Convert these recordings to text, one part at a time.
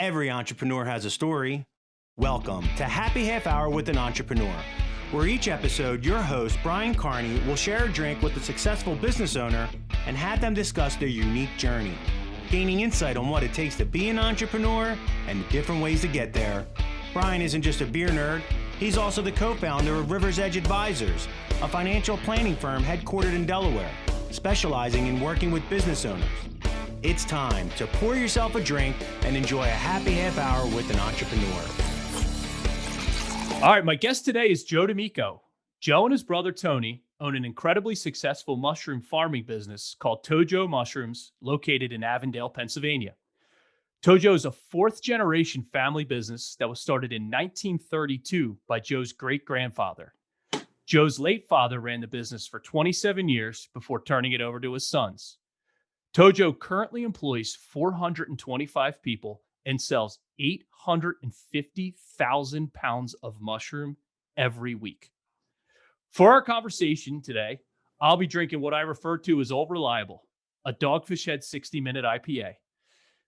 Every entrepreneur has a story. Welcome to Happy Half Hour with an Entrepreneur, where each episode your host, Brian Carney, will share a drink with a successful business owner and have them discuss their unique journey, gaining insight on what it takes to be an entrepreneur and the different ways to get there. Brian isn't just a beer nerd, he's also the co-founder of River's Edge Advisors, a financial planning firm headquartered in Delaware, specializing in working with business owners. It's time to pour yourself a drink and enjoy a happy half hour with an entrepreneur. All right, my guest today is Joe D'Amico. Joe and his brother Tony own an incredibly successful mushroom farming business called ToJo Mushrooms, located in Avondale, Pennsylvania. ToJo is a fourth-generation family business that was started in 1932 by Joe's great-grandfather. Joe's late father ran the business for 27 years before turning it over to his sons. ToJo currently employs 425 people and sells 850,000 pounds of mushroom every week. For our conversation today, I'll be drinking what I refer to as Old Reliable, a Dogfish Head 60-minute IPA.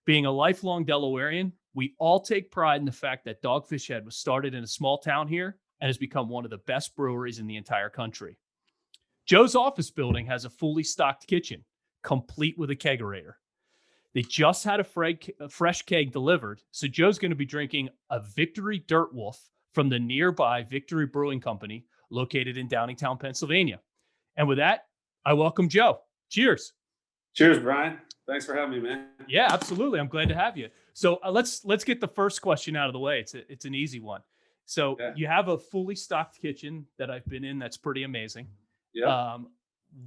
Being a lifelong Delawarean, we all take pride in the fact that Dogfish Head was started in a small town here and has become one of the best breweries in the entire country. Joe's office building has a fully stocked kitchen, complete with a kegerator. They just had a fresh keg delivered, so Joe's going to be drinking a Victory Dirt Wolf from the nearby Victory Brewing Company, located in Downingtown, Pennsylvania. And with that, I welcome Joe. Cheers. Cheers, Brian. Thanks for having me, man. Yeah, absolutely. I'm glad to have you. So let's get the first question out of the way. It's an easy one. So You have a fully stocked kitchen that I've been in. That's pretty amazing. Yeah.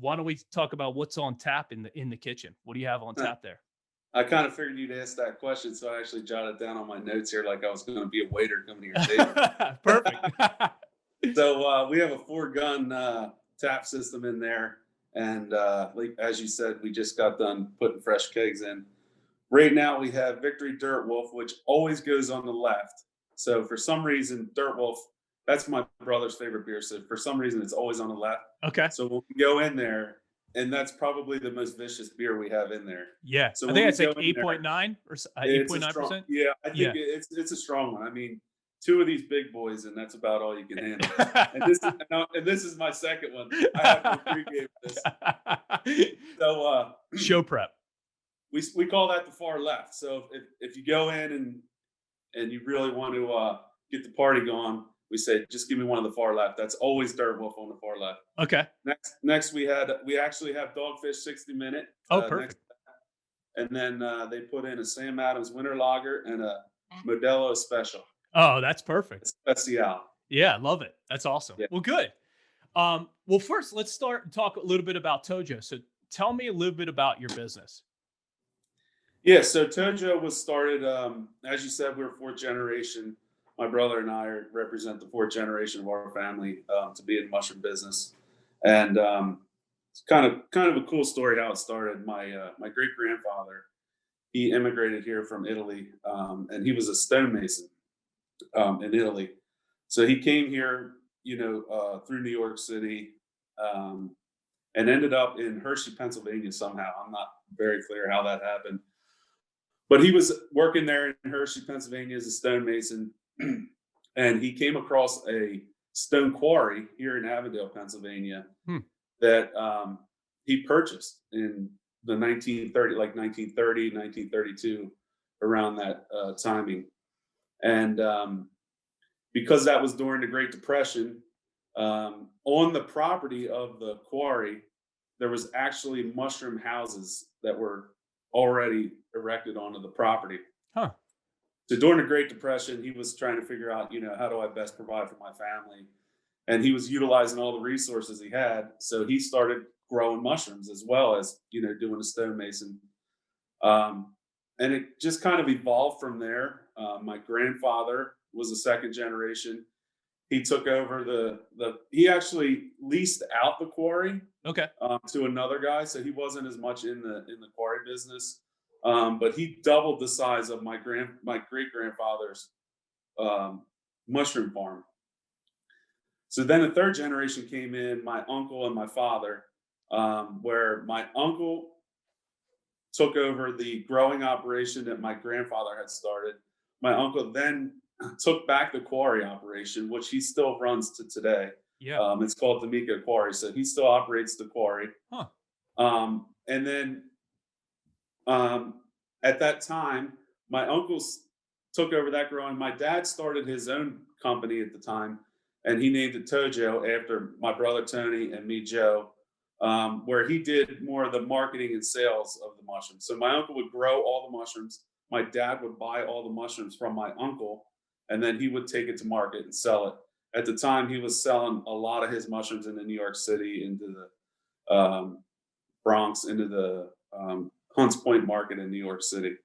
Why don't we talk about what's on tap in the kitchen? What do you have on tap there? I kind of figured you'd ask that question, so I actually jotted down on my notes here like I was going to be a waiter coming to your table. Perfect. So we have a 4-gun tap system in there, and like as you said, we just got done putting fresh kegs in. Right now we have Victory Dirt Wolf, which always goes on the left. So for some reason, Dirt Wolf, that's my brother's favorite beer. So for some reason, it's always on the left. Okay. So we'll go in there, and that's probably the most vicious beer we have in there. Yeah. So I think it's like 8.9 or 8.9%. Yeah, I think it's a strong one. I mean, 2 of these big boys, and that's about all you can handle. and this is my second one. I have to pregame this. So show prep. We call that the far left. So if you go in and you really want to get the party going, we say, just give me one of the far left. That's always Dirt Wolf on the far left. Okay. Next we actually have Dogfish 60-minute. Oh, perfect. And then they put in a Sam Adams Winter Lager and a Modelo Special. Oh, that's perfect. Especial. Yeah, love it. That's awesome. Yeah. Well, good. Well, first, let's start and talk a little bit about ToJo. So tell me a little bit about your business. Yeah, so ToJo was started, as you said, we're 4th generation. My brother and I represent the 4th generation of our family to be in mushroom business, and it's kind of a cool story how it started. My great grandfather, he immigrated here from Italy, and he was a stonemason in Italy. So he came here, through New York City, and ended up in Hershey, Pennsylvania somehow. I'm not very clear how that happened, but he was working there in Hershey, Pennsylvania as a stonemason. And he came across a stone quarry here in Avondale, Pennsylvania, that he purchased in the 1932, around that timing. And because that was during the Great Depression, on the property of the quarry, there was actually mushroom houses that were already erected onto the property. Huh. So during the Great Depression, he was trying to figure out, how do I best provide for my family? And he was utilizing all the resources he had. So he started growing mushrooms as well as, doing the stonemason. And it just kind of evolved from there. My grandfather was a 2nd generation. He took over he actually leased out the quarry to another guy. So he wasn't as much in the quarry business. But he doubled the size of my great grandfather's mushroom farm. So then the 3rd generation came in, my uncle and my father, where my uncle took over the growing operation that my grandfather had started. my uncle then took back the quarry operation, which he still runs to today. Yeah. It's called D'Amico Quarry, so he still operates the quarry. Huh. And then um, at that time, my uncles took over that growing. My dad started his own company at the time, and he named it ToJo after my brother Tony and me, Joe, where he did more of the marketing and sales of the mushrooms. So my uncle would grow all the mushrooms. My dad would buy all the mushrooms from my uncle, and then he would take it to market and sell it. At the time, he was selling a lot of his mushrooms into New York City, into the Bronx, into the Hunts Point market in New York City.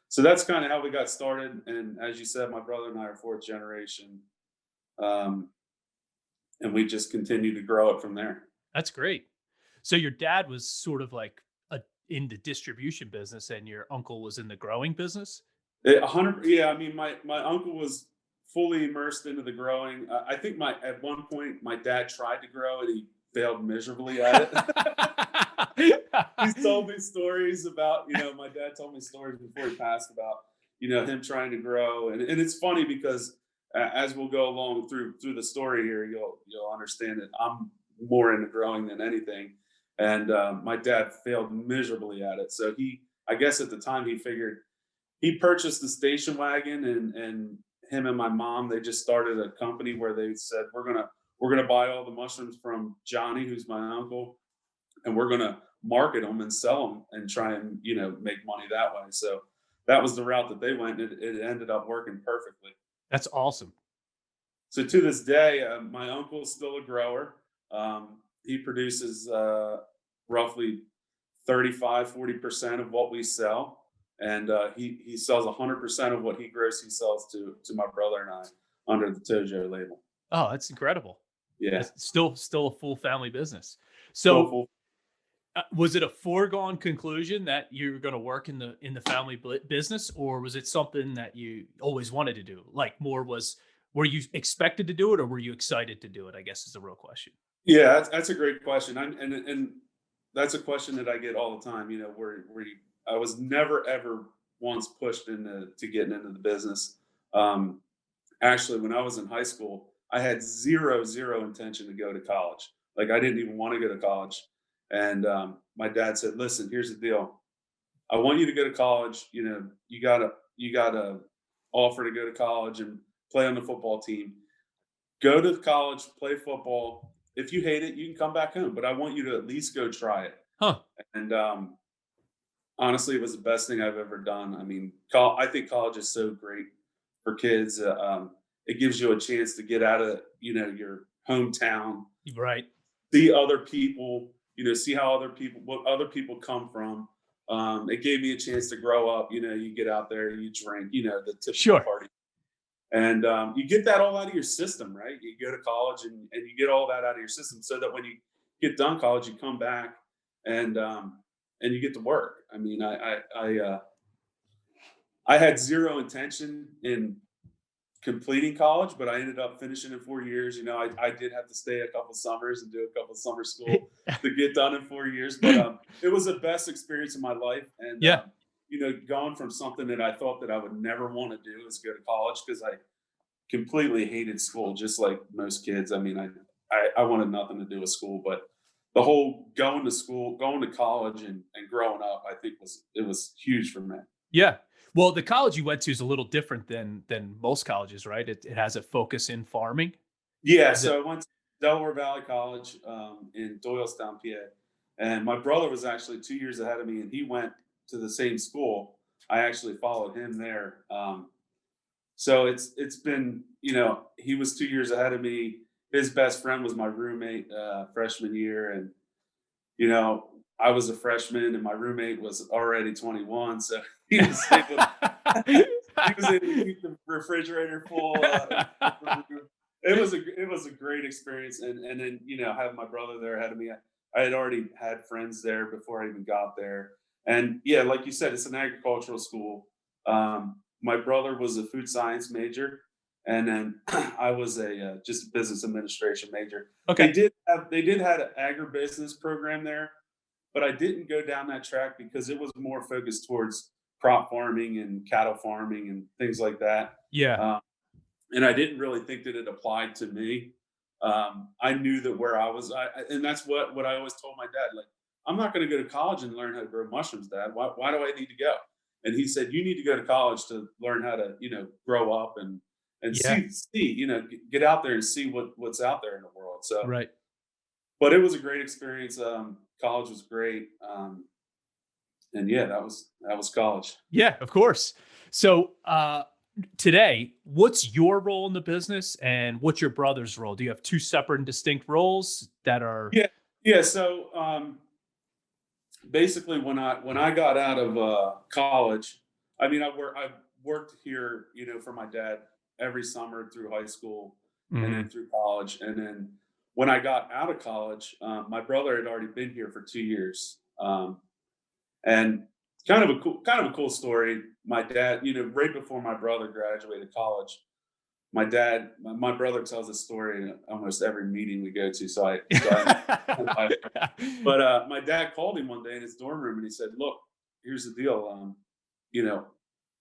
So that's kind of how we got started. And as you said, my brother and I are fourth generation. And we just continue to grow it from there. That's great. So your dad was sort of like in the distribution business and your uncle was in the growing business? 100, yeah. I mean, my uncle was fully immersed into the growing. I think at one point my dad tried to grow and he failed miserably at it. He's told me stories about, my dad told me stories before he passed about, him trying to grow. And it's funny because as we'll go along through the story here, you'll understand that I'm more into growing than anything. And my dad failed miserably at it. So I guess at the time he figured, he purchased the station wagon, and him and my mom, they just started a company where they said, we're gonna buy all the mushrooms from Johnny, who's my uncle, and we're gonna market them and sell them and try and make money that way. So that was the route that they went. And it ended up working perfectly. That's awesome. So to this day, my uncle is still a grower. He produces roughly 35-40% of what we sell. And he sells 100% of what he grows. He sells to my brother and I under the ToJo label. Oh, that's incredible. Yeah, it's still a full family business. So, was it a foregone conclusion that you were going to work in the family business, or was it something that you always wanted to do? Like, were you expected to do it, or were you excited to do it? I guess is the real question. Yeah, that's a great question. And that's a question that I get all the time. I was never ever once pushed into getting into the business. Actually, when I was in high school, I had zero intention to go to college. Like, I didn't even want to go to college. And my dad said, "Listen, here's the deal. I want you to go to college. You gotta offer to go to college and play on the football team. Go to college, play football. If you hate it, you can come back home. But I want you to at least go try it." Huh. And honestly, it was the best thing I've ever done. I mean, I think college is so great for kids. It gives you a chance to get out of your hometown, Right. see other people, see what other people come from. It gave me a chance to grow up. You get out there, you drink, the typical party, and you get that all out of your system, right? You go to college and you get all that out of your system, so that when you get done college, you come back and you get to work. I mean, I had zero intention in completing college, but I ended up finishing in 4 years. I did have to stay a couple summers and do a couple summer school to get done in 4 years, but it was the best experience of my life. And going from something that I thought that I would never want to do is go to college, because I completely hated school, just like most kids. I mean, I wanted nothing to do with school, but the whole going to school, going to college and growing up, I think it was huge for me. Yeah. Well, the college you went to is a little different than most colleges, right? It has a focus in farming. Yeah, so I went to Delaware Valley College in Doylestown, PA, and my brother was actually 2 years ahead of me, and he went to the same school. I actually followed him there. So it's been, he was 2 years ahead of me. His best friend was my roommate freshman year, and I was a freshman, and my roommate was already 21, so he was able to keep the refrigerator full. It was a great experience, and then having my brother there ahead of me, I had already had friends there before I even got there, and yeah, like you said, it's an agricultural school. My brother was a food science major, and then I was just a business administration major. Okay. They did have an agribusiness program there, but I didn't go down that track because it was more focused towards crop farming and cattle farming and things like that. Yeah. And I didn't really think that it applied to me. I knew that where I was, and that's what I always told my dad. Like, I'm not going to go to college and learn how to grow mushrooms, Dad. Why do I need to go? And he said, you need to go to college to learn how to, grow up and Yeah. see, get out there and see what's out there in the world. So, Right. but it was a great experience. College was great. And yeah, that was college. Yeah, of course. So, today, what's your role in the business and what's your brother's role? Do you have two separate and distinct roles that are? Yeah. Yeah. So, basically when I got out of college, I mean, I worked here, for my dad every summer through high school and then through college. And then when I got out of college, my brother had already been here for 2 years. And kind of a cool story. My dad, right before my brother graduated college, my brother tells a story in almost every meeting we go to. But my dad called him one day in his dorm room and he said, "Look, here's the deal.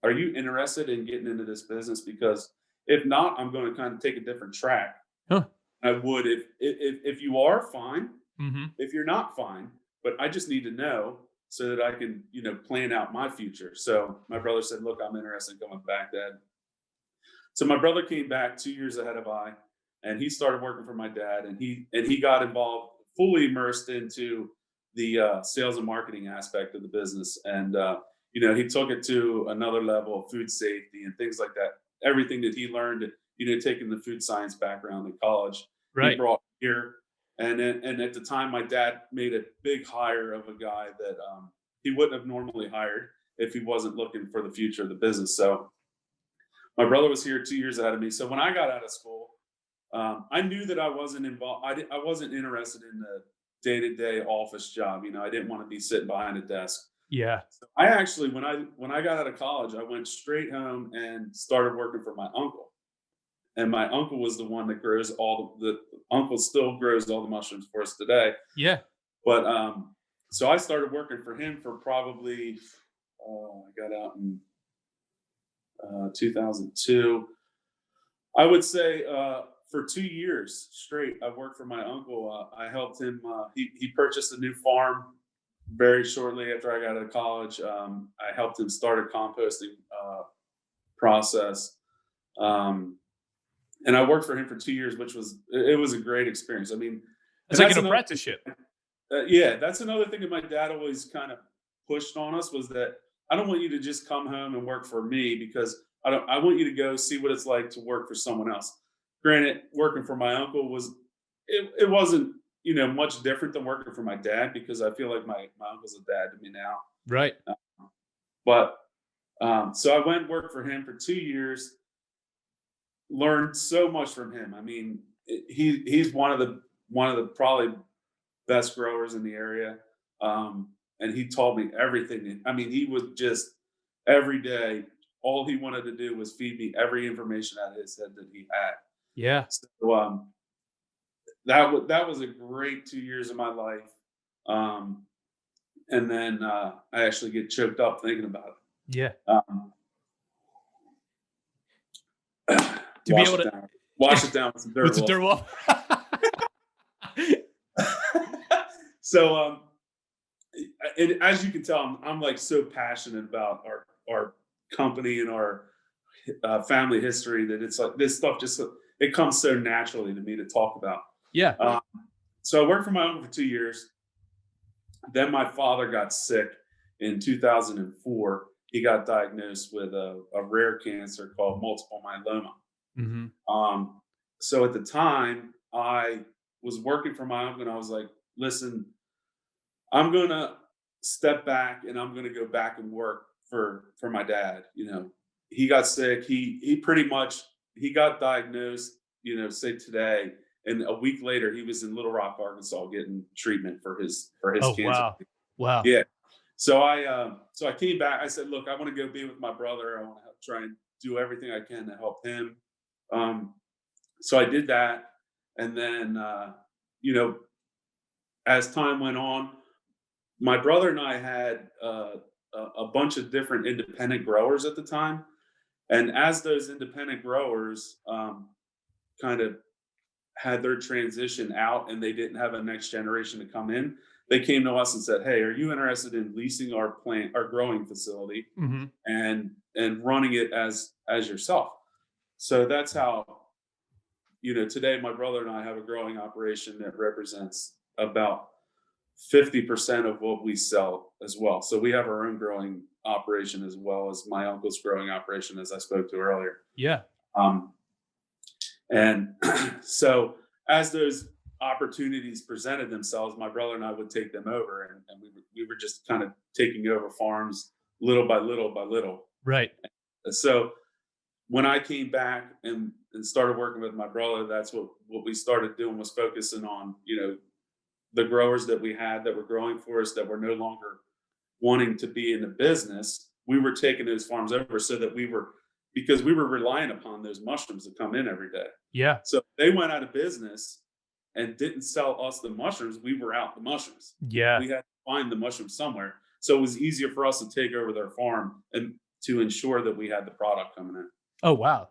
Are you interested in getting into this business? Because if not, I'm going to kind of take a different track. Huh. I would if you are, fine. Mm-hmm. If you're not, fine. But I just need to know so that I can, plan out my future." So my brother said, "Look, I'm interested in coming back, Dad." So my brother came back 2 years ahead of I, and he started working for my dad, and he got involved, fully immersed into the sales and marketing aspect of the business, and he took it to another level of food safety and things like that. Everything that he learned, taking the food science background in college, Right. he brought here. And at the time, my dad made a big hire of a guy that he wouldn't have normally hired if he wasn't looking for the future of the business. So my brother was here 2 years ahead of me. So when I got out of school, I knew that I wasn't involved. I wasn't interested in the day-to-day office job. I didn't want to be sitting behind a desk. Yeah. So I actually, when I got out of college, I went straight home and started working for my uncle. And my uncle was the one that grows the uncle still grows all the mushrooms for us today. Yeah. But so I started working for him for probably, I got out in 2002. I would say for 2 years straight, I worked for my uncle. I helped him. He purchased a new farm very shortly after I got out of college. I helped him start a composting process. And I worked for him for 2 years, which was a great experience. I mean, It's like an apprenticeship. Yeah, that's another thing that my dad always kind of pushed on us was that I don't want you to just come home and work for me because I want you to go see what it's like to work for someone else. Granted, working for my uncle it wasn't much different than working for my dad because I feel like my uncle's a dad to me now. Right. But so I went and worked for him for 2 years. Learned so much from him. I mean, he's one of the probably best growers in the area, and he taught me everything. I mean, he would just every day. All he wanted to do was feed me every information out of his head that he had. Yeah. So that was a great 2 years of my life, and then I actually get choked up thinking about it. Yeah. To be able to wash it down with some dirt. With dirt wolf. So, and as you can tell, I'm like so passionate about our company and our family history that it's like this stuff it comes so naturally to me to talk about. Yeah. So I worked for my uncle for 2 years. Then my father got sick in 2004. He got diagnosed with a rare cancer called multiple myeloma. Mm-hmm. So at the time I was working for my uncle and I was like, listen, I'm going to step back and I'm going to go back and work for my dad. He got sick. He pretty much, he got diagnosed, say today. And a week later he was in Little Rock, Arkansas getting treatment for his cancer. Wow. Wow. Yeah. So I came back. I said, look, I want to go be with my brother. I want to try and do everything I can to help him. So I did that. And then, as time went on, my brother and I had a bunch of different independent growers at the time. And as those independent growers kind of had their transition out and they didn't have a next generation to come in, they came to us and said, "Hey, are you interested in leasing our growing facility Mm-hmm. and running it as yourself?" So that's how, today my brother and I have a growing operation that represents about 50% of what we sell as well. So we have our own growing operation as well as my uncle's growing operation, as I spoke to earlier. Yeah. Um, and so as those opportunities presented themselves, my brother and I would take them over, and we were just kind of taking over farms little by little by little. Right. So when I came back and started working with my brother, that's what we started doing, was focusing on, the growers that we had that were growing for us that were no longer wanting to be in the business. We were taking those farms over so that because we were relying upon those mushrooms to come in every day. Yeah. So they went out of business and didn't sell us the mushrooms. We were out the mushrooms. Yeah. We had to find the mushrooms somewhere. So it was easier for us to take over their farm and to ensure that we had the product coming in. Oh, wow.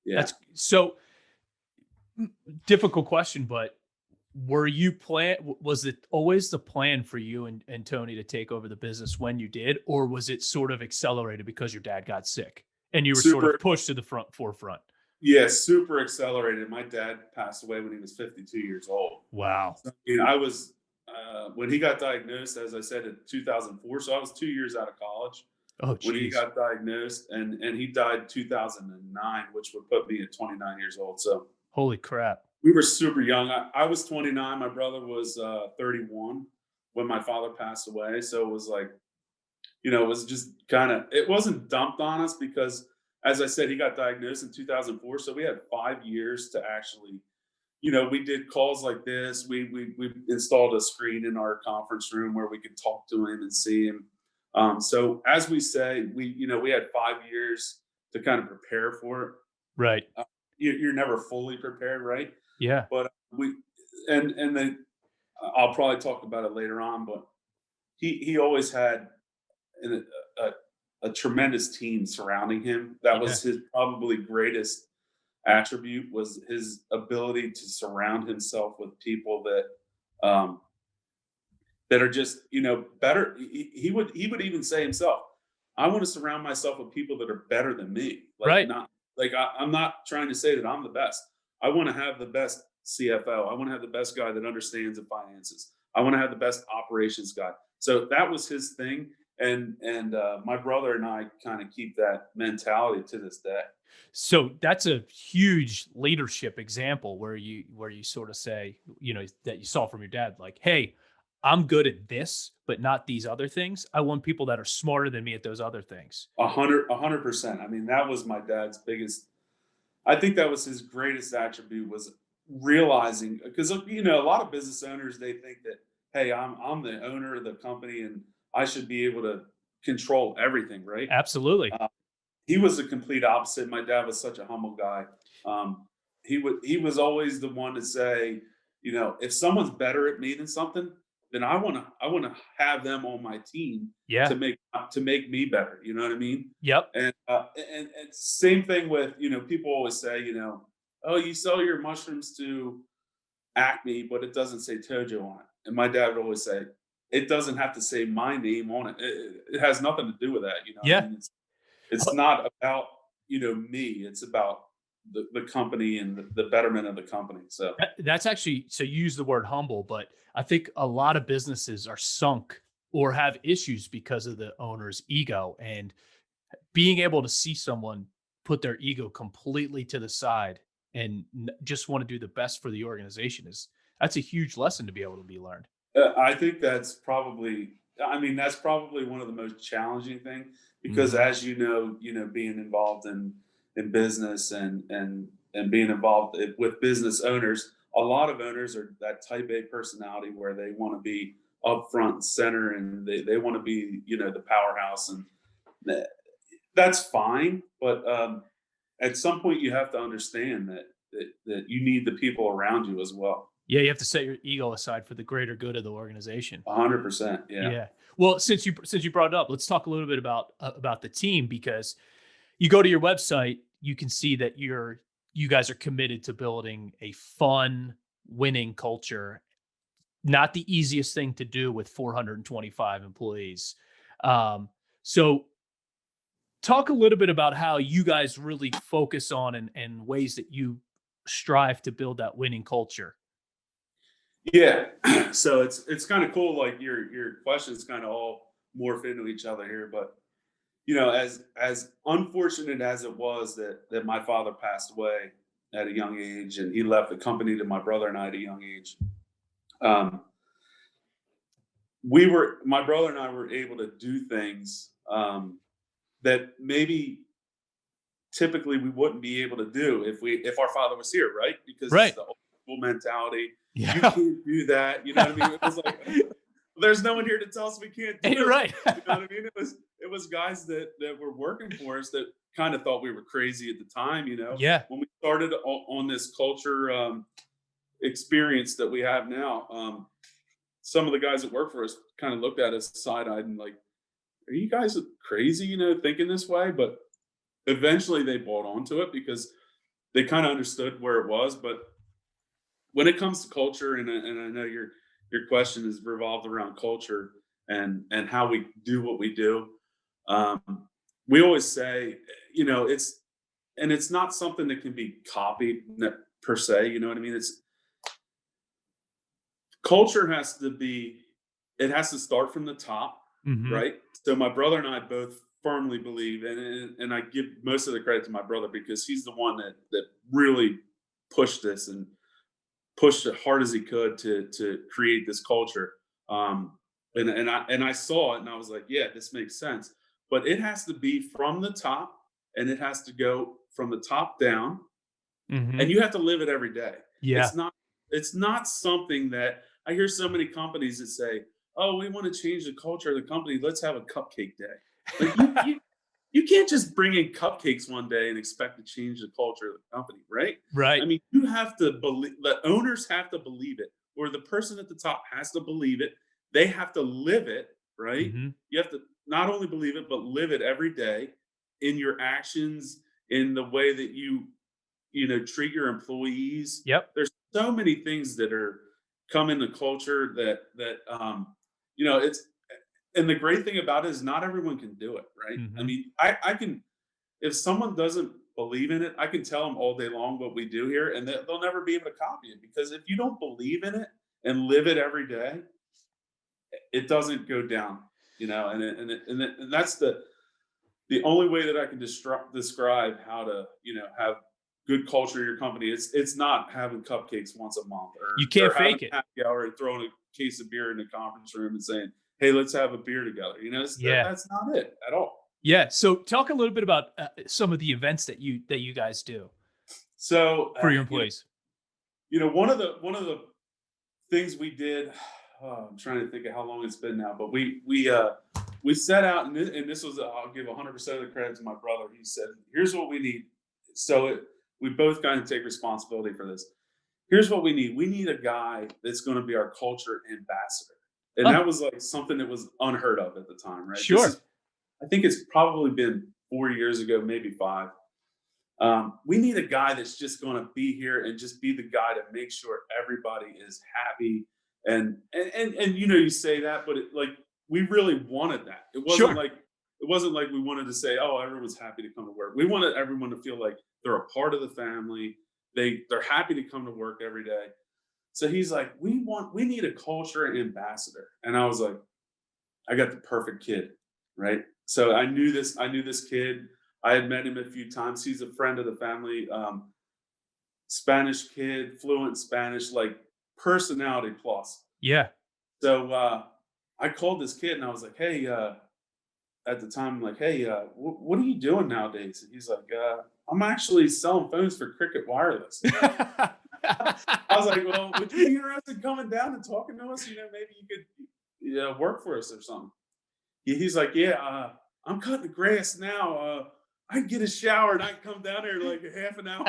Yeah. That's so difficult question, but was it always the plan for you and Tony to take over the business when you did, or was it sort of accelerated because your dad got sick and you were sort of pushed to the forefront? Yeah, super accelerated. My dad passed away when he was 52 years old. Wow. So, I was, when he got diagnosed, as I said, in 2004. So I was 2 years out of college Oh, when he geez. got diagnosed, and he died in 2009, which would put me at 29 years old. So Holy crap. we were super young. I was 29. My brother was 31 when my father passed away. So it was like, it was just it wasn't dumped on us because, as I said, he got diagnosed in 2004. So we had 5 years to actually, we did calls like this. We installed a screen in our conference room where we could talk to him and see him. So as we say, we had 5 years to kind of prepare for it. Right. You're never fully prepared, right? Yeah. But and then I'll probably talk about it later on. But he always had a tremendous team surrounding him. That was his probably greatest attribute, was his ability to surround himself with people that are just better. He would even say himself, "I want to surround myself with people that are better than me." Like, Right. not like I'm not trying to say that I'm the best. I want to have the best CFO. I want to have the best guy that understands the finances. I want to have the best operations guy. So that was his thing. And my brother and I kind of keep that mentality to this day. So that's a huge leadership example where you sort of say, that you saw from your dad, like, "Hey, I'm good at this, but not these other things. I want people that are smarter than me at those other things." 100%. I mean, that was my dad's biggest. I think that was his greatest attribute, was realizing, because a lot of business owners, they think that, hey, I'm the owner of the company and I should be able to control everything, right? Absolutely. He was the complete opposite. My dad was such a humble guy. He was always the one to say, if someone's better at me than something, then I want to have them on my team Yeah. to make me better. You know what I mean? Yep. And same thing with, people always say, "Oh, you sell your mushrooms to Acme, but it doesn't say ToJo on it." And my dad would always say, "It doesn't have to say my name on it. It has nothing to do with that." Yeah. I mean, it's not about, me. It's about the company and the betterment of the company. So That's actually, so you use the word humble, but I think a lot of businesses are sunk or have issues because of the owner's ego, and being able to see someone put their ego completely to the side and just want to do the best for the organization that's a huge lesson to be able to be learned. I think that's probably one of the most challenging thing, because Mhm. as being involved in business and being involved with business owners, a lot of owners are that type A personality where they want to be up front and center, and they want to be, the powerhouse, and that's fine. But at some point you have to understand that you need the people around you as well. Yeah, you have to set your ego aside for the greater good of the organization. 100%. Yeah. Yeah. Well, since you brought it up, let's talk a little bit about the team, because you go to your website, you can see that you guys are committed to building a fun, winning culture. Not the easiest thing to do with 425 employees. So talk a little bit about how you guys really focus on and ways that you strive to build that winning culture. Yeah. So it's kind of cool. Like your questions kind of all morph into each other here. But as unfortunate as it was that my father passed away at a young age, and he left the company to my brother and I at a young age, um, my brother and I were able to do things that maybe typically we wouldn't be able to do if our father was here, right? Because it's Right. the old school mentality. You Yeah. can't do that. You know what I mean? It was like there's no one here to tell us we can't do You're it. right. You know what I mean? It was guys that were working for us that kind of thought we were crazy at the time. Yeah. When we started on this culture experience that we have now, some of the guys that work for us kind of looked at us side-eyed and like, are you guys crazy, thinking this way? But eventually they bought onto it because they kind of understood where it was. But when it comes to culture, and I know your question is revolved around culture and how we do what we do. We always say, it's not something that can be copied per se. You know what I mean? It's culture it has to start from the top, Mhm. right? So my brother and I both firmly believe, and I give most of the credit to my brother because he's the one that really pushed this and pushed as hard as he could to create this culture. And I saw it and I was like, yeah, this makes sense. But it has to be from the top, and it has to go from the top down, and Mhm. you have to live it every day. Yeah. It's not something that I hear so many companies that say, "Oh, we want to change the culture of the company. Let's have a cupcake day." Like you can't just bring in cupcakes one day and expect to change the culture of the company, right? I Right. mean, you have to believe, the owners have to believe it, or the person at the top has to believe it. They have to live it, right? Mhm. You have to not only believe it, but live it every day in your actions, in the way that treat your employees. Yep. There's so many things that are come in the culture it's and the great thing about it is not everyone can do it, right? I Mhm. mean, I can if someone doesn't believe in it, I can tell them all day long what we do here, and they'll never be able to copy it because if you don't believe in it and live it every day, it doesn't go down, and that's the only way that I can describe how to, have good culture in your company. It's not having cupcakes once a month You or can't having fake it. a happy hour and throwing a case of beer in the conference room and saying, "Hey, let's have a beer together." Yeah. That's not it at all. Yeah. So talk a little bit about some of the events that you guys do So, for your employees. one of the things we did. I'm trying to think of how long it's been now, but we set out, and this was I'll give 100% of the credit to my brother. He said, "Here's what we need." We both kind of take responsibility for this. Here's what we need. We need a guy that's going to be our culture ambassador, and Oh, that was like something that was unheard of at the time, right? sure. I think it's probably been 4 years ago, maybe 5. We need a guy that's just going to be here and just be the guy to make sure everybody is happy. And you say that, but we really wanted that. Sure. It wasn't like we wanted to say, "Oh, everyone's happy to come to work." We wanted everyone to feel like they're a part of the family. They're happy to come to work every day. So he's like, we need a culture ambassador, and I was like, I got the perfect kid, right? So I knew this kid. I had met him a few times. He's a friend of the family. Spanish kid, fluent Spanish, like personality plus. Yeah. So I called this kid and I was like, "Hey," at the time, I'm like, "Hey, what are you doing nowadays?" And he's like, "I'm actually selling phones for Cricket Wireless." I was like, "Well, would you be interested in coming down and talking to us? Maybe you could, work for us or something." He's like, "Yeah, I'm cutting the grass now. I can get a shower and I can come down there in like a half an hour."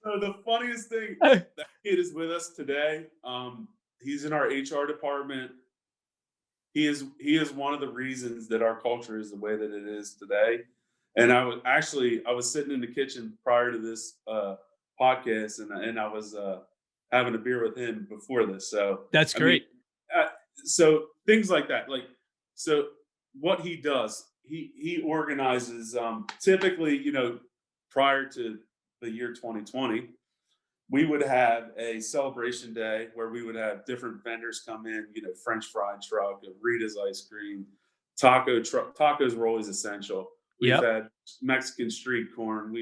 So the funniest thing, that kid is with us today. He's in our HR department. He is one of the reasons that our culture is the way that it is today. And I was sitting in the kitchen prior to this podcast, and I was having a beer with him before this. So That's I mean, great. so things like that, so what he does, he organizes. Typically, prior to the year 2020, we would have a celebration day where we would have different vendors come in, French fry truck, Rita's ice cream, taco truck. Tacos were always essential. We've Yep. had Mexican street corn.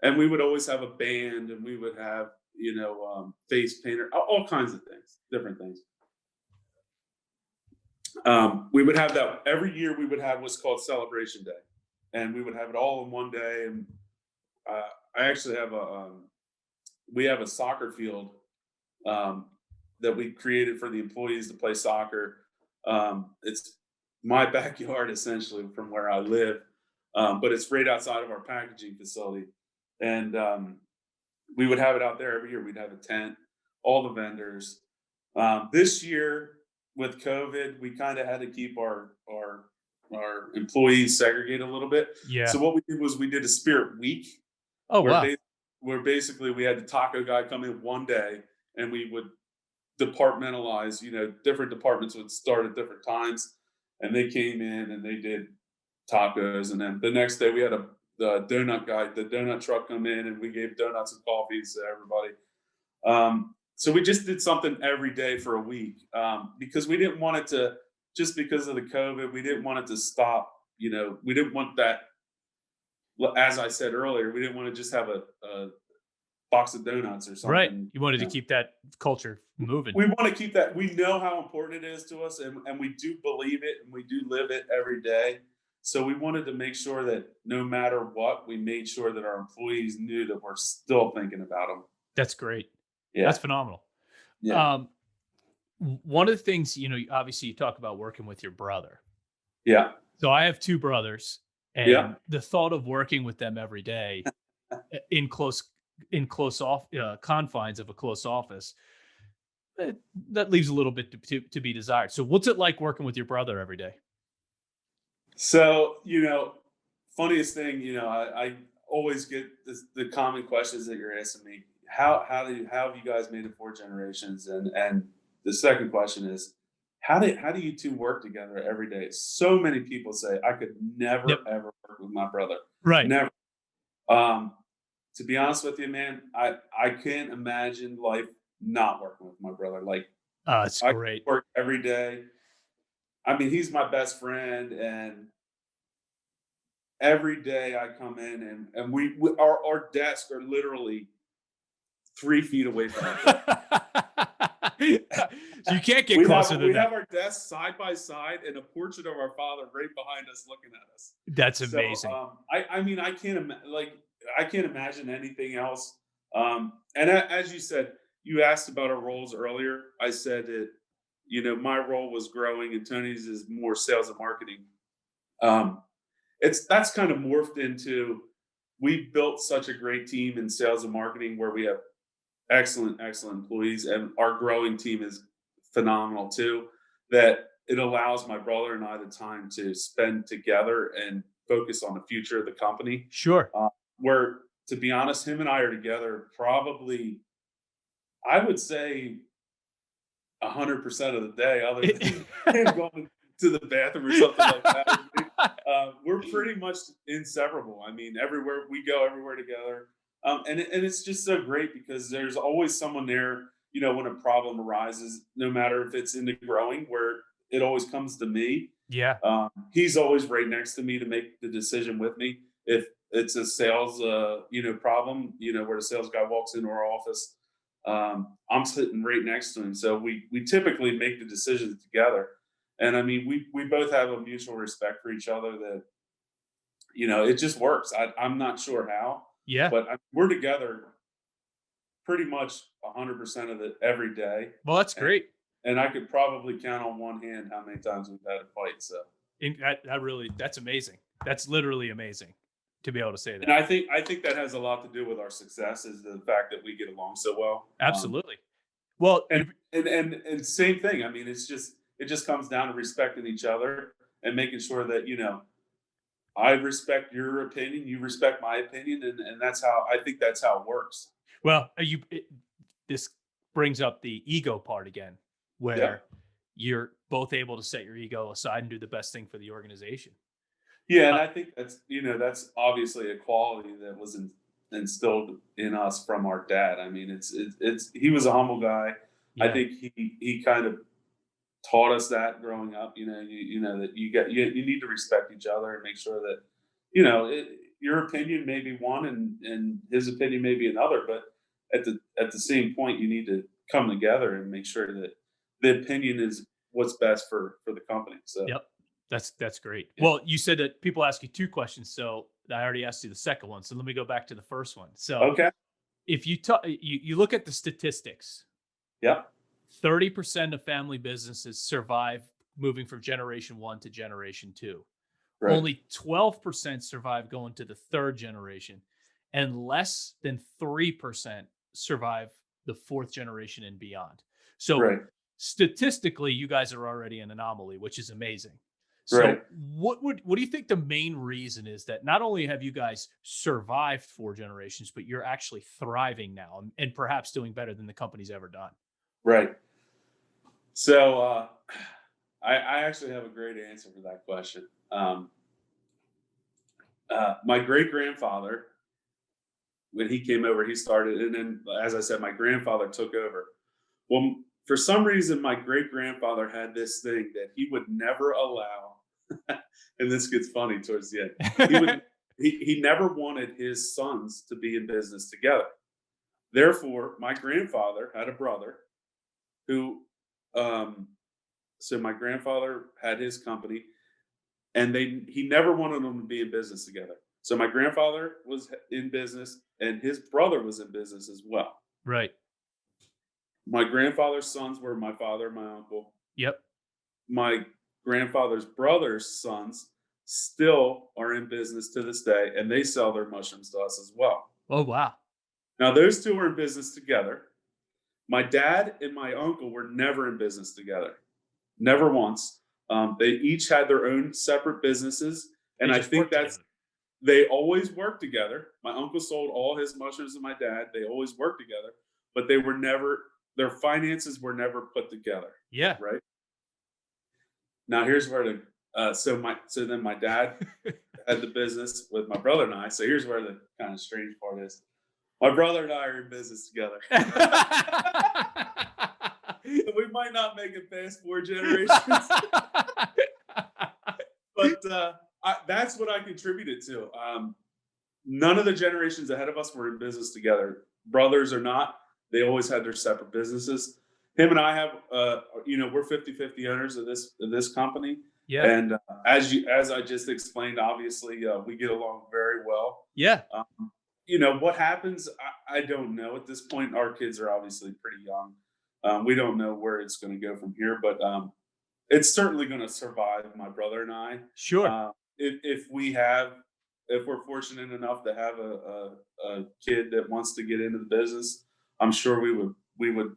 And we would always have a band, and we would have, face painter, all kinds of things, different things. We would have that every year. We would have what's called Celebration Day, and we would have it all in one day. And I actually have we have a soccer field that we created for the employees to play soccer. It's my backyard essentially from where I live, but it's right outside of our packaging facility. And we would have it out there every year. We'd have a tent, all the vendors. This year with COVID, we kind of had to keep our employees segregated a little bit. Yeah. So what we did was we did a Spirit Week. Oh, wow. Where basically we had the taco guy come in one day, and we would departmentalize. Different departments would start at different times, and they came in and they did tacos. And then the next day we had the donut truck come in, and we gave donuts and coffees to everybody. So we just did something every day for a week, because we didn't want it to, just because of the COVID, we didn't want it to stop. We didn't want that. As I said earlier, we didn't want to just have a box of donuts or something. Right. You wanted to keep that culture moving. We want to keep that. We know how important it is to us, and we do believe it, and we do live it every day. So we wanted to make sure that no matter what, we made sure that our employees knew that we're still thinking about them. That's great. Yeah. That's phenomenal. Yeah. One of the things, obviously you talk about working with your brother. Yeah. So I have two brothers, and Yeah. the thought of working with them every day in close confines of a close office, that leaves a little bit to be desired. So what's it like working with your brother every day? So, funniest thing, I always get the common questions that you're asking me. How have you guys made it 4 generations? And the second question is, how do you two work together every day? So many people say I could never ever work with my brother. Right. Never. To be honest with you, man, I can't imagine life not working with my brother. Like, It's I great. work every day. I mean, he's my best friend, and every day I come in, and our desks are literally 3 feet away from each other. So you can't get closer than that. We have our desks side by side, and a portrait of our father right behind us, looking at us. That's amazing. So, I mean, I can't imagine anything else. And as you said, you asked about our roles earlier. I said that, my role was growing, and Tony's is more sales and marketing. That's kind of morphed into, we built such a great team in sales and marketing where we have excellent employees, and our growing team is phenomenal too, that it allows my brother and I the time to spend together and focus on the future of the company. Sure. Where, to be honest, him and I are together probably, I would say, 100% of the day, other than him going to the bathroom or something like that. We're pretty much inseparable. I mean, everywhere we go, everywhere together. And it's just so great because there's always someone there, when a problem arises, no matter if it's in the growing, where it always comes to me. Yeah. He's always right next to me to make the decision with me. If it's a sales, problem, where the sales guy walks into our office, I'm sitting right next to him. So we typically make the decisions together. And I mean, we both have a mutual respect for each other that, it just works. I'm not sure how. Yeah. But we're together pretty much 100% of it every day. Well, that's great. And I could probably count on one hand how many times we've had a fight. So that's amazing. That's literally amazing to be able to say that. And I think that has a lot to do with our success, is the fact that we get along so well. Absolutely. Well, and same thing. I mean, it just comes down to respecting each other and making sure that, I respect your opinion, you respect my opinion, and that's how I think that's how it works. well, this brings up the ego part again, Yeah. where you're both able to set your ego aside and do the best thing for the organization. Yeah, and Uh, I think that's obviously a quality that was instilled in us from our dad. I mean, it's he was a humble guy. I yeah, think he kind of taught us that growing up. You know that you need to respect each other and make sure that your opinion may be one and his opinion may be another, but at the same point, you need to come together and make sure that the opinion is what's best for the company. So yep. That's great. yeah. Well, you said that people ask you two questions, so I already asked you the second one. So let me go back to the first one. So Okay. if you look at the statistics, Yeah. 30% of family businesses survive moving from generation one to generation two. Right. Only 12% survive going to the third generation, and less than 3% survive the fourth generation and beyond. So Right. statistically, you guys are already an anomaly, which is amazing. So Right. what do you think the main reason is that not only have you guys survived four generations, but you're actually thriving now and perhaps doing better than the company's ever done? Right. So I actually have a great answer for that question. My great grandfather, when he came over, he started, and then as I said, my grandfather took over. Well, for some reason, my great grandfather had this thing that he would never allow, and this gets funny towards the end. He would he never wanted his sons to be in business together. Therefore, my grandfather had a brother who so my grandfather had his company, and he never wanted them to be in business together. So my grandfather was in business, and his brother was in business as well. Right. My grandfather's sons were my father and my uncle. Yep. My grandfather's brother's sons still are in business to this day, and they sell their mushrooms to us as well. Oh, wow. Now, those two are in business together. My dad and my uncle were never in business together, never once. They each had their own separate businesses, They and I just think work that's together. they always worked together. My uncle sold all his mushrooms to my dad. They always worked together, but they were never their finances were never put together. Yeah. Right now, here's where so then my dad had the business with my brother and I. So here's where the kind of strange part is. My brother and I are in business together. We might not make it past four generations, but that's what I contributed to. None of the generations ahead of us were in business together. Brothers or not, they always had their separate businesses. Him and I have, we're 50-50 owners of this company. Yeah. And as I just explained, obviously we get along very well. Yeah. What happens, I don't know at this point. Our kids are obviously pretty young. We don't know where it's going to go from here, but it's certainly going to survive my brother and I. Sure. If we're fortunate enough to have a kid that wants to get into the business, I'm sure we would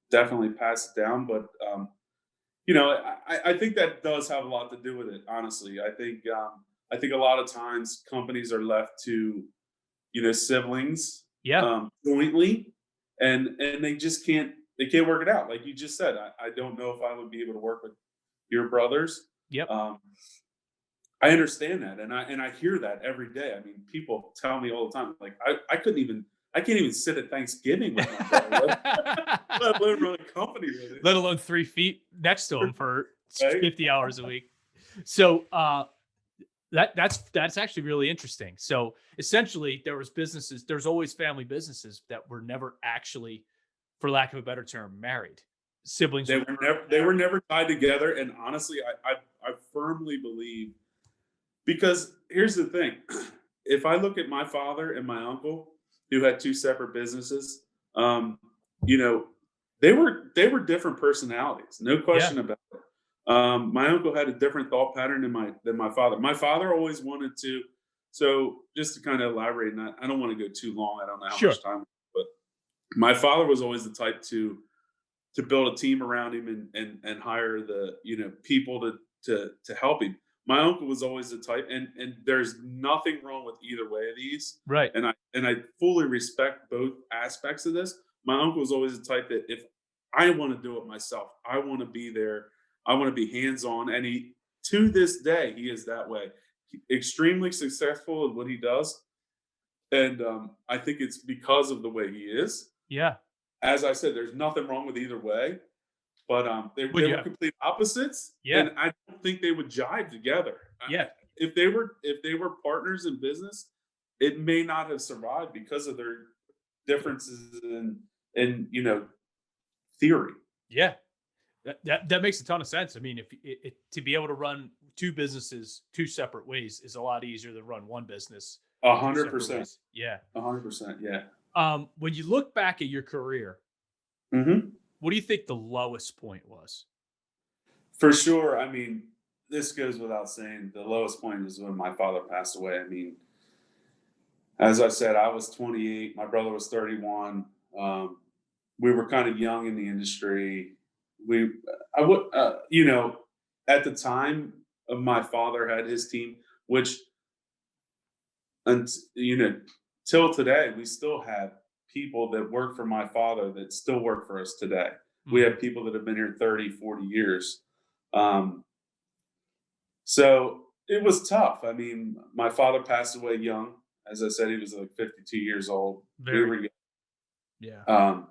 definitely pass it down. But I think that does have a lot to do with it. Honestly, I think a lot of times companies are left to siblings Yeah. jointly, and they can't work it out. Like you just said, I don't know if I would be able to work with your brothers. Yep. I understand that, and I hear that every day. I mean, people tell me all the time, like I can't even sit at Thanksgiving with my brother, let alone run a company with it. Let alone 3 feet next to him for Right? 50 hours a week. So that's actually really interesting. So essentially there's always family businesses that were never actually, for lack of a better term, married. Siblings They were never tied together, and honestly, I firmly believe, because here's the thing: if I look at my father and my uncle, who had two separate businesses, you know, they were different personalities, no question about it. My uncle had a different thought pattern than my father. My father always wanted to. So just to kind of elaborate, and I don't want to go too long. I don't know how Sure. much time, but my father was always the type to to build a team around him and hire the, people to help him. My uncle was always the type, and there's nothing wrong with either way of these. Right. And I fully respect both aspects of this. My uncle was always the type that if I want to do it myself, I want to be there, I want to be hands-on. And to this day, he is that way. Extremely successful at what he does. And I think it's because of the way he is. Yeah. As I said, there's nothing wrong with either way, but they were complete opposites. Yeah. And I don't think they would jive together. Yeah. If they were partners in business, it may not have survived because of their differences in theory. Yeah. That makes a ton of sense. I mean, if to be able to run two businesses two separate ways is a lot easier than run one business 100%. Yeah. 100%. Yeah. When you look back at your career, Mm-hmm. what do you think the lowest point was? For sure. I mean, this goes without saying. The lowest point is when my father passed away. I mean, as I said, I was 28. My brother was 31. We were kind of young in the industry. At the time, my father had his team, which, and till today, we still have people that work for my father that still work for us today. We have people that have been here 30, 40 years. So it was tough. I mean, my father passed away young. As I said, he was like 52 years old. Yeah.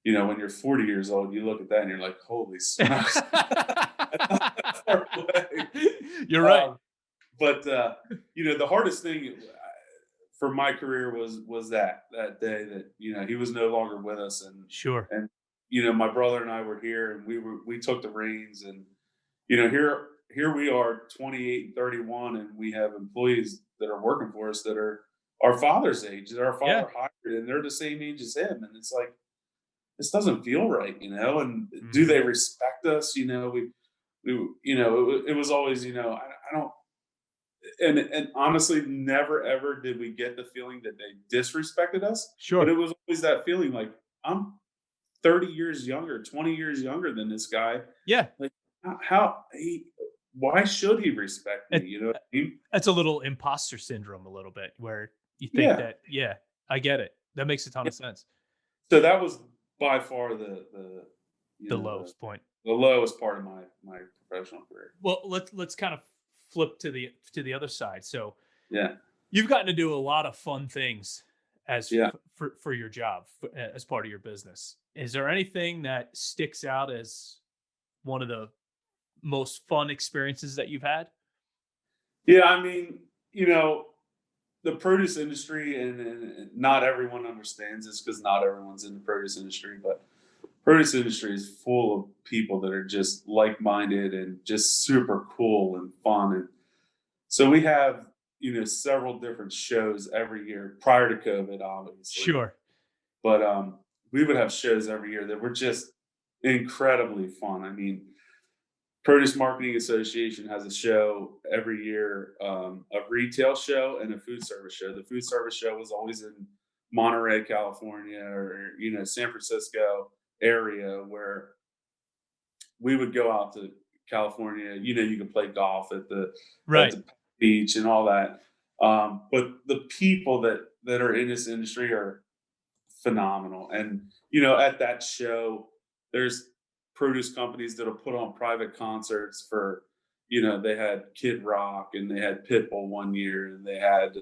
When you're 40 years old, you look at that and you're like, holy smokes. Far away. You're right. But the hardest thing for my career was that day that he was no longer with us, and Sure. and my brother and I were here, and we took the reins, and here we are 28 and 31, and we have employees that are working for us that are our father's age, that our father hired, and they're the same age as him, and it's like, this doesn't feel right, and do they respect us? It was always, I don't. And honestly, never ever did we get the feeling that they disrespected us. Sure. But it was always that feeling like, I'm 30 years younger, 20 years younger than this guy. Yeah. Like, why should he respect me? You know what I mean? That's a little imposter syndrome, a little bit, where you think that, I get it. That makes a ton of sense. So that was by far the lowest point. The lowest part of my professional career. Well, let's kind of flip to the other side. So yeah, you've gotten to do a lot of fun things for your job, as part of your business. Is there anything that sticks out as one of the most fun experiences that you've had? Yeah, I mean, the produce industry, and not everyone understands this because not everyone's in the produce industry, but produce industry is full of people that are just like-minded and just super cool and fun. And so we have, several different shows every year prior to COVID, obviously. Sure. But we would have shows every year that were just incredibly fun. I mean, Produce Marketing Association has a show every year, a retail show and a food service show. The food service show was always in Monterey, California, or, San Francisco area, where we would go out to California. You can play golf at the beach and all that. But the people that are in this industry are phenomenal. And, at that show, there's produce companies that'll put on private concerts for, they had Kid Rock and they had Pitbull one year, and they had,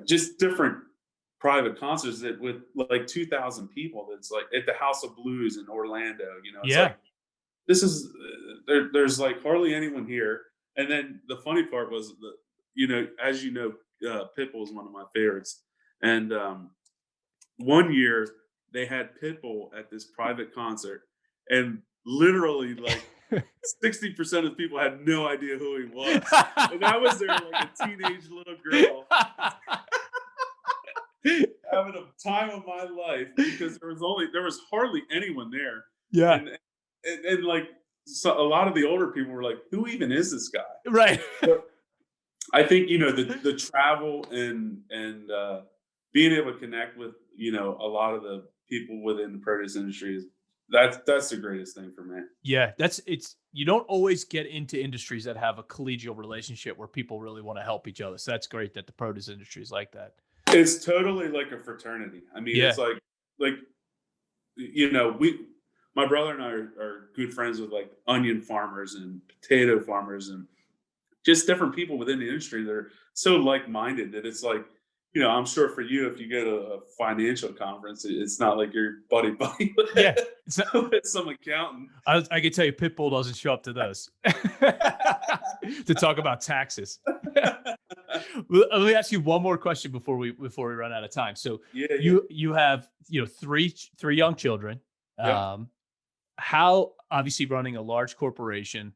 just different private concerts that with like 2,000 people. That's like at the House of Blues in Orlando. It's like, this is there's like hardly anyone here. And then the funny part was as Pitbull is one of my favorites. And one year they had Pitbull at this private concert, and literally like 60% of the people had no idea who he was. And I was there like a teenage little girl. Having a time of my life, because there was hardly anyone there. Yeah. And like, so a lot of the older people were like, who even is this guy? Right. But I think, the travel and being able to connect with, a lot of the people within the produce industry That's the greatest thing for me. Yeah, you don't always get into industries that have a collegial relationship where people really want to help each other. So that's great that the produce industry is like that. It's totally like a fraternity. I mean, Yeah. it's like my brother and I are good friends with like onion farmers and potato farmers and just different people within the industry that are so like-minded that it's like, I'm sure for you, if you go to a financial conference, it's not like you're buddy with, Yeah. with some accountant. I can tell you Pitbull doesn't show up to those to talk about taxes. Let me ask you one more question before we run out of time. So you have, three young children. Yeah. How, obviously running a large corporation,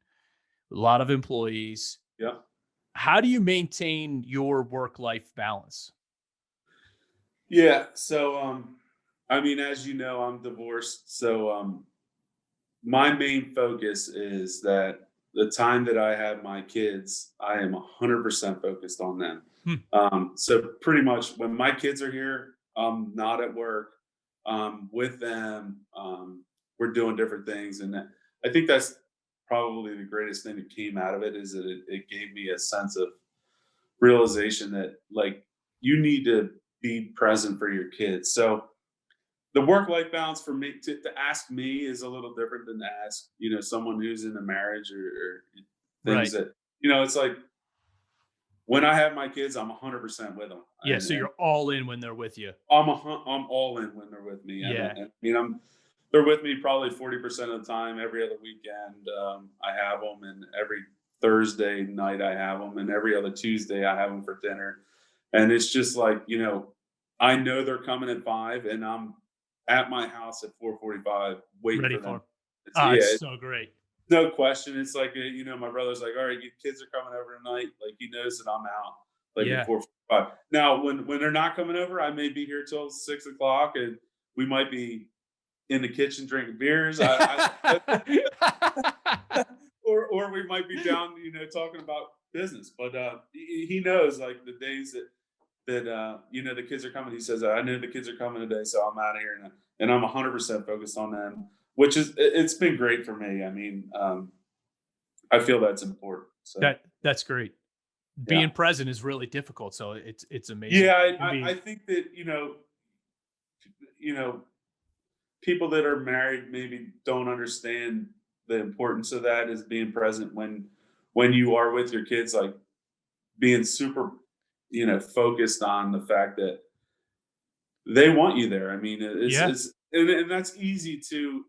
a lot of employees. Yeah. How do you maintain your work-life balance? Yeah. So, I mean, as you know, I'm divorced. So, my main focus is that the time that I have my kids, I am 100% focused on them. So pretty much when my kids are here, I'm not at work, with them. We're doing different things. And I think that's probably the greatest thing that came out of it is that it gave me a sense of realization that like you need to be present for your kids. So the work-life balance for me to ask me is a little different than to ask, someone who's in a marriage or things Right. that, it's like when I have my kids, I'm 100% with them. Yeah. So you're all in when they're with you. I'm all in when they're with me. Yeah. And I mean, they're with me probably 40% of the time. Every other weekend, I have them, and every Thursday night I have them, and every other Tuesday I have them for dinner. And it's just like, I know they're coming at 5, and I'm at my house at 4:45 waiting Ready for them. It's so great. No question. It's like, my brother's like, all right, you kids are coming over tonight. Like he knows that I'm out like at 4:45. Now, when they're not coming over, I may be here till 6:00, and we might be in the kitchen drinking beers. Or we might be down, talking about business. But he knows like the days that the kids are coming. He says, I know the kids are coming today, so I'm out of here, and I'm 100% focused on them, which it's been great for me. I mean, I feel that's important. So that's great. Being present is really difficult, so it's amazing. Yeah, I think that people that are married maybe don't understand the importance of that, is being present when you are with your kids, like being super focused on the fact that they want you there. I mean, and that's easy to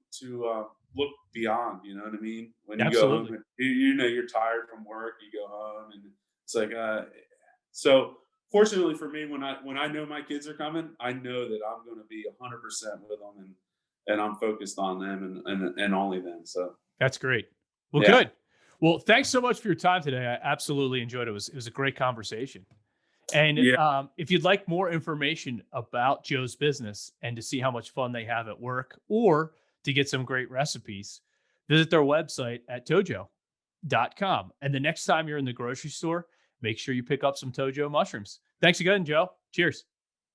look beyond. You know what I mean? When you go home, you're tired from work, you go home, and it's like, so fortunately for me, when I know my kids are coming, I know that I'm going to be 100% with them, and I'm focused on them and only them. So that's great. Well, good. Well, thanks so much for your time today. I absolutely enjoyed it. It was a great conversation. And if you'd like more information about Joe's business and to see how much fun they have at work, or to get some great recipes, visit their website at ToJo.com. And the next time you're in the grocery store, make sure you pick up some ToJo mushrooms. Thanks again, Joe. Cheers.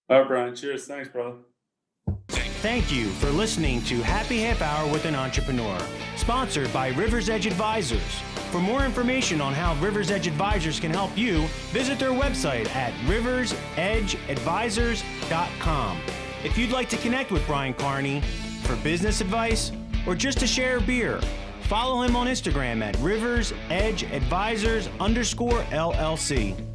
All right, Brian. Cheers. Thanks, brother. Thank you for listening to Happy Half Hour with an Entrepreneur, sponsored by River's Edge Advisors. For more information on how River's Edge Advisors can help you, visit their website at riversedgeadvisors.com. If you'd like to connect with Brian Carney for business advice or just to share a beer, follow him on Instagram at riversedgeadvisors_LLC.